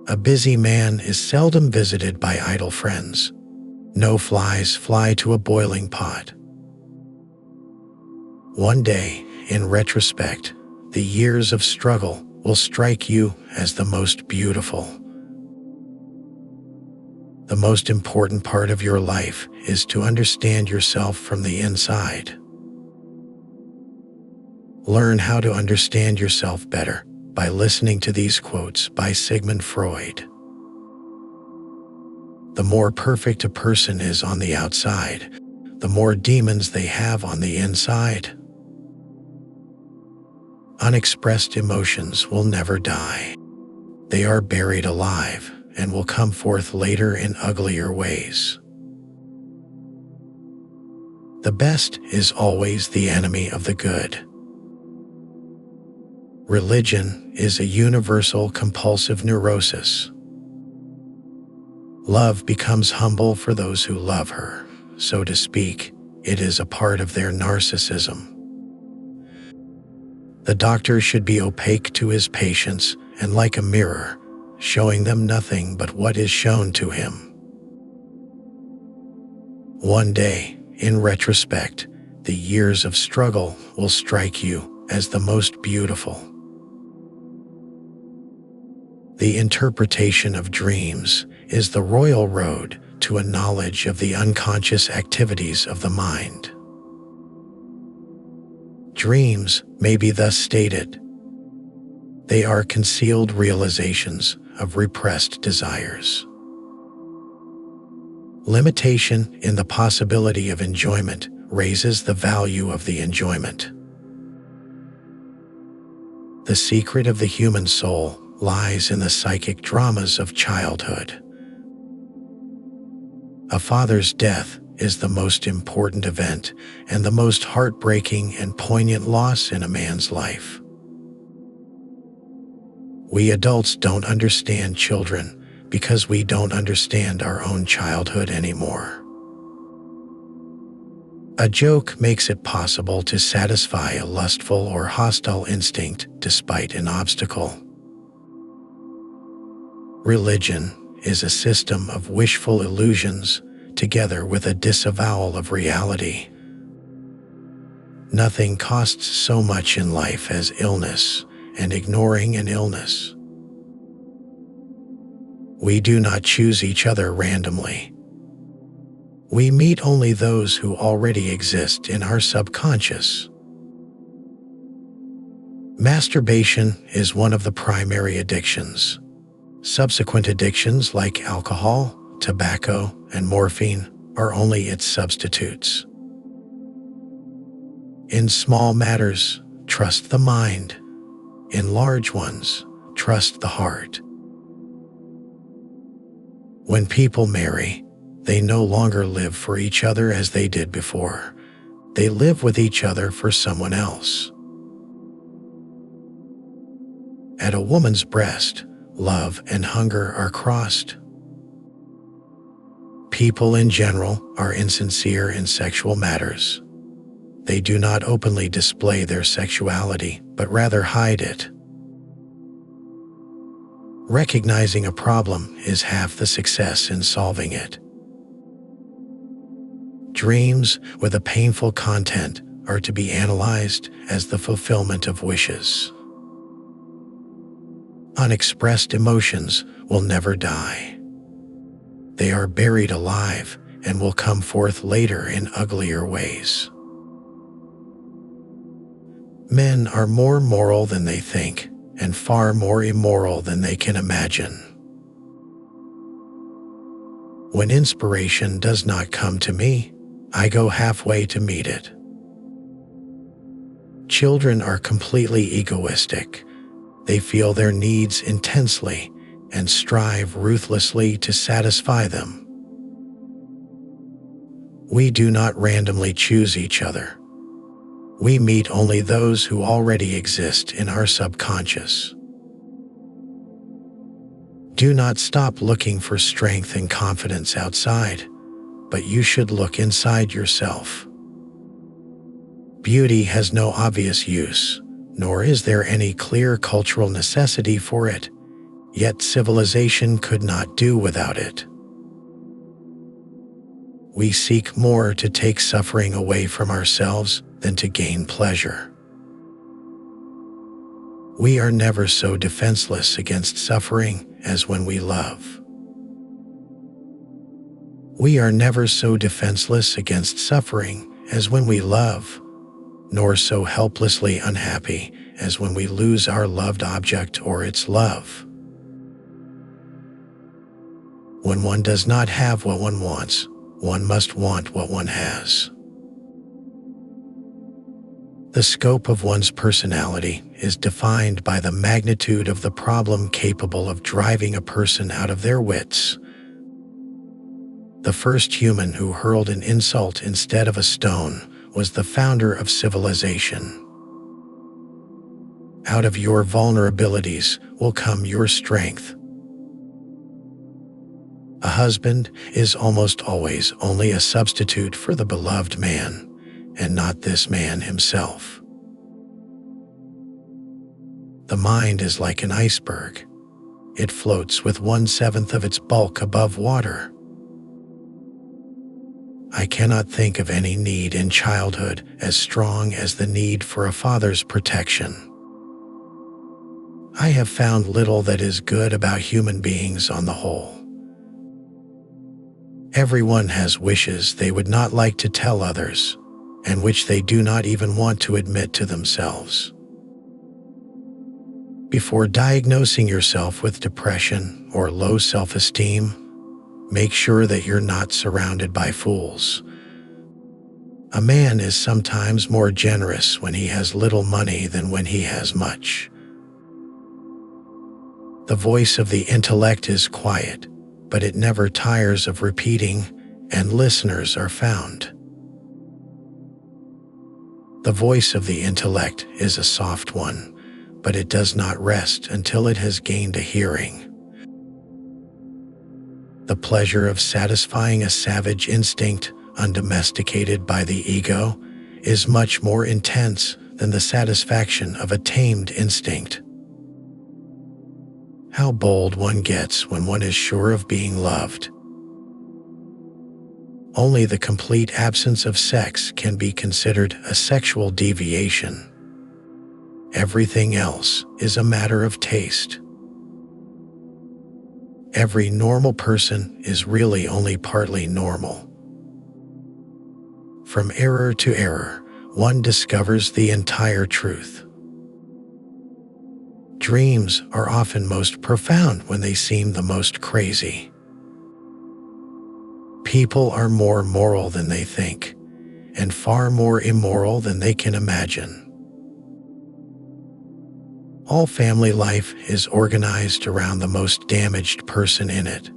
A busy man is seldom visited by idle friends. No flies fly to a boiling pot. One day, in retrospect, the years of struggle will strike you as the most beautiful. The most important part of your life is to understand yourself from the inside. Learn how to understand yourself better by listening to these quotes by Sigmund Freud. The more perfect a person is on the outside, the more demons they have on the inside. Unexpressed emotions will never die. They are buried alive and will come forth later in uglier ways. The best is always the enemy of the good. Religion is a universal compulsive neurosis. Love becomes humble for those who love her, so to speak. It is a part of their narcissism. The doctor should be opaque to his patients and like a mirror, showing them nothing but what is shown to him. One day, in retrospect, the years of struggle will strike you as the most beautiful. The interpretation of dreams is the royal road to a knowledge of the unconscious activities of the mind. Dreams may be thus stated. They are concealed realizations of repressed desires. Limitation in the possibility of enjoyment raises the value of the enjoyment. The secret of the human soul lies in the psychic dramas of childhood. A father's death is the most important event and the most heartbreaking and poignant loss in a man's life. We adults don't understand children because we don't understand our own childhood anymore. A joke makes it possible to satisfy a lustful or hostile instinct despite an obstacle. Religion is a system of wishful illusions together with a disavowal of reality. Nothing costs so much in life as illness and ignoring an illness. We do not choose each other randomly. We meet only those who already exist in our subconscious. Masturbation is one of the primary addictions. Subsequent addictions like alcohol, tobacco, and morphine are only its substitutes. In small matters, trust the mind. In large ones, trust the heart. When people marry, they no longer live for each other as they did before. They live with each other for someone else. At a woman's breast, love and hunger are crossed. People in general are insincere in sexual matters. They do not openly display their sexuality, but rather hide it. Recognizing a problem is half the success in solving it. Dreams with a painful content are to be analyzed as the fulfillment of wishes. Unexpressed emotions will never die. They are buried alive and will come forth later in uglier ways. Men are more moral than they think, and far more immoral than they can imagine. When inspiration does not come to me, I go halfway to meet it. Children are completely egoistic. They feel their needs intensely and strive ruthlessly to satisfy them. We do not randomly choose each other. We meet only those who already exist in our subconscious. Do not stop looking for strength and confidence outside, but you should look inside yourself. Beauty has no obvious use, nor is there any clear cultural necessity for it. Yet civilization could not do without it. We seek more to take suffering away from ourselves than to gain pleasure. We are never so defenseless against suffering as when we love. We are never so defenseless against suffering as when we love, nor so helplessly unhappy as when we lose our loved object or its love. When one does not have what one wants, one must want what one has. The scope of one's personality is defined by the magnitude of the problem capable of driving a person out of their wits. The first human who hurled an insult instead of a stone was the founder of civilization. Out of your vulnerabilities will come your strength. A husband is almost always only a substitute for the beloved man, and not this man himself. The mind is like an iceberg. It floats with 1/7 of its bulk above water. I cannot think of any need in childhood as strong as the need for a father's protection. I have found little that is good about human beings on the whole. Everyone has wishes they would not like to tell others, and which they do not even want to admit to themselves. Before diagnosing yourself with depression or low self-esteem, make sure that you're not surrounded by fools. A man is sometimes more generous when he has little money than when he has much. The voice of the intellect is quiet, but it never tires of repeating, and listeners are found. The voice of the intellect is a soft one, but it does not rest until it has gained a hearing. The pleasure of satisfying a savage instinct, undomesticated by the ego, is much more intense than the satisfaction of a tamed instinct. How bold one gets when one is sure of being loved. Only the complete absence of sex can be considered a sexual deviation. Everything else is a matter of taste. Every normal person is really only partly normal. From error to error, one discovers the entire truth. Dreams are often most profound when they seem the most crazy. People are more moral than they think, and far more immoral than they can imagine. All family life is organized around the most damaged person in it.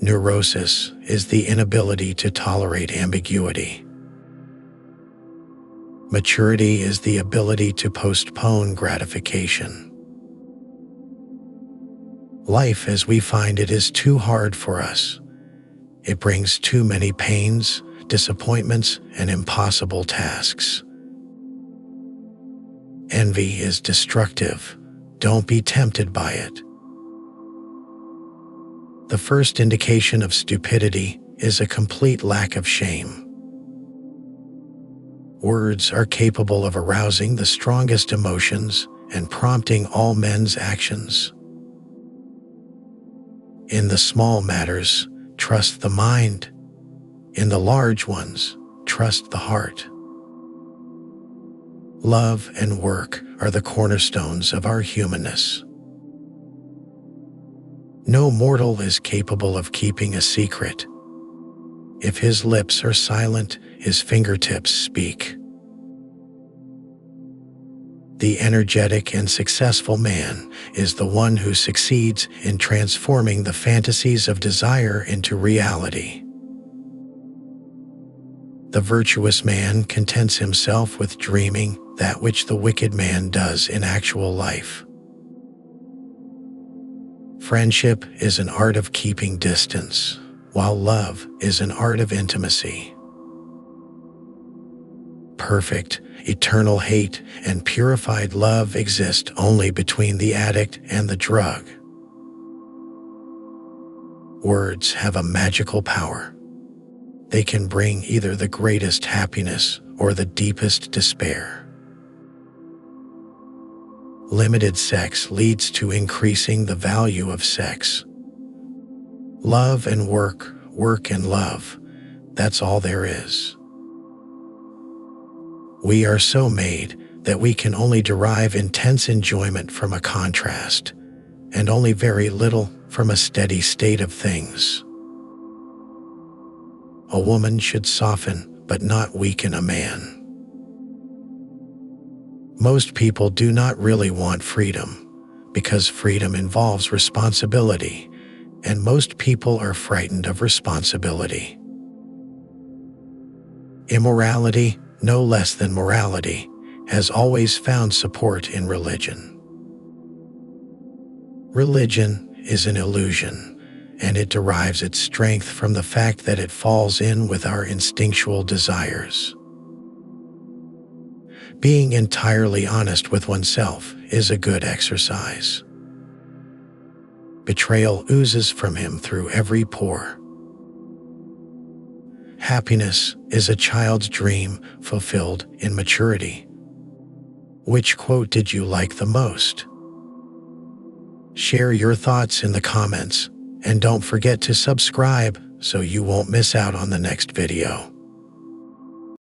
Neurosis is the inability to tolerate ambiguity. Maturity is the ability to postpone gratification. Life as we find it is too hard for us. It brings too many pains, disappointments, and impossible tasks. Envy is destructive. Don't be tempted by it. The first indication of stupidity is a complete lack of shame. Words are capable of arousing the strongest emotions and prompting all men's actions. In the small matters, trust the mind. In the large ones, trust the heart. Love and work are the cornerstones of our humanness. No mortal is capable of keeping a secret. If his lips are silent, his fingertips speak. The energetic and successful man is the one who succeeds in transforming the fantasies of desire into reality. The virtuous man contents himself with dreaming that which the wicked man does in actual life. Friendship is an art of keeping distance, while love is an art of intimacy. Perfect, eternal hate, and purified love exist only between the addict and the drug. Words have a magical power. They can bring either the greatest happiness or the deepest despair. Limited sex leads to increasing the value of sex. Love and work, work and love, that's all there is. We are so made that we can only derive intense enjoyment from a contrast, and only very little from a steady state of things. A woman should soften but not weaken a man. Most people do not really want freedom, because freedom involves responsibility, and most people are frightened of responsibility. Immorality, no less than morality, has always found support in religion. Religion is an illusion, and it derives its strength from the fact that it falls in with our instinctual desires. Being entirely honest with oneself is a good exercise. Betrayal oozes from him through every pore. Happiness is a child's dream fulfilled in maturity. Which quote did you like the most? Share your thoughts in the comments, and don't forget to subscribe so you won't miss out on the next video.